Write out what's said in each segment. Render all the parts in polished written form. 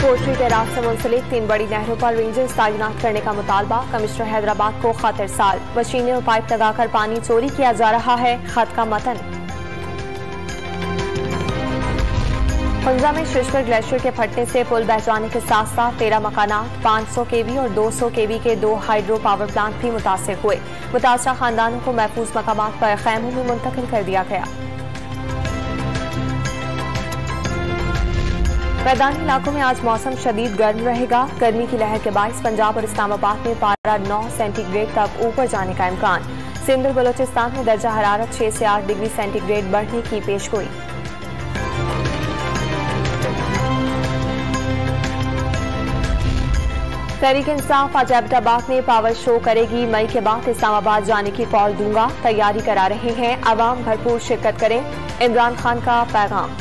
कोटरी barrage से मुंसलिक 3 बड़ी नहरों पर रेंजर्स तैनात करने का मुतालबा। कमिश्नर हैदराबाद को खत इरसाल। मशीनें और पाइप लगाकर पानी चोरी किया जा रहा है। खत का मतन। हुंजा में शिशपर ग्लेशियर के फटने से पुल बह जाने के साथ साथ 13 मकानात, 500 केवी और 200 केवी के 2 हाइड्रो पावर प्लांट भी मुतासिर हुए। मुतासरा खानदानों को महफूज मकामात पर खैमों में मुंतकिल कर दिया गया। मैदानी इलाकों में आज मौसम शदीद गर्म रहेगा। गर्मी की लहर के बायस पंजाब और इस्लामाबाद में पारा 9 सेंटीग्रेड तक ऊपर जाने का इम्कान। सिंध और बलोचिस्तान में दर्जा हरारत 6 से 8 डिग्री सेंटीग्रेड बढ़ने की पेशगोई। तहरीक इंसाफ आज एबटाबाद में पावर शो करेगी। मई के बाद इस्लामाबाद जाने की कॉल दूंगा, तैयारी करा रहे हैं। अवाम भरपूर शिरकत करें, इमरान खान का पैगाम।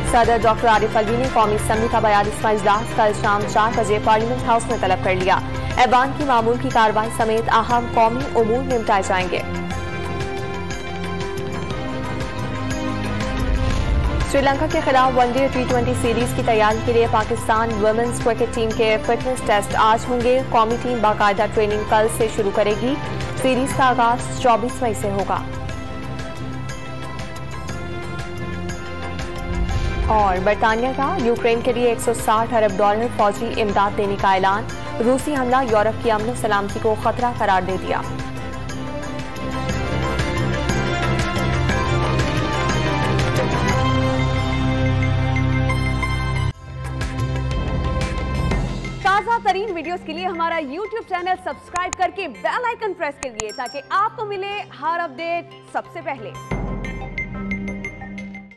सदर डॉक्टर आरिफ अलवी ने कौमी असम्बली का 42वां इजलास कल शाम 4 बजे पार्लियामेंट हाउस में तलब कर लिया। ऐवान की मामूल की कार्रवाई समेत अहम कौमी उमूर निपटाए जाएंगे। श्रीलंका के खिलाफ वनडे T20 सीरीज की तैयारी के लिए पाकिस्तान वुमेन्स क्रिकेट टीम के फिटनेस टेस्ट आज होंगे। कौमी टीम बाकायदा ट्रेनिंग कल से शुरू करेगी। सीरीज का आगाज 24 मई से होगा। और बरतानिया का यूक्रेन के लिए $160 अरब फौजी इमदाद देने का ऐलान। रूसी हमला यूरोप की अमन सलामती को खतरा करार दे दिया। ताज़ा तरीन वीडियोस के लिए हमारा YouTube चैनल सब्सक्राइब करके बेल आइकन प्रेस करिए ताकि आपको मिले हर अपडेट सबसे पहले।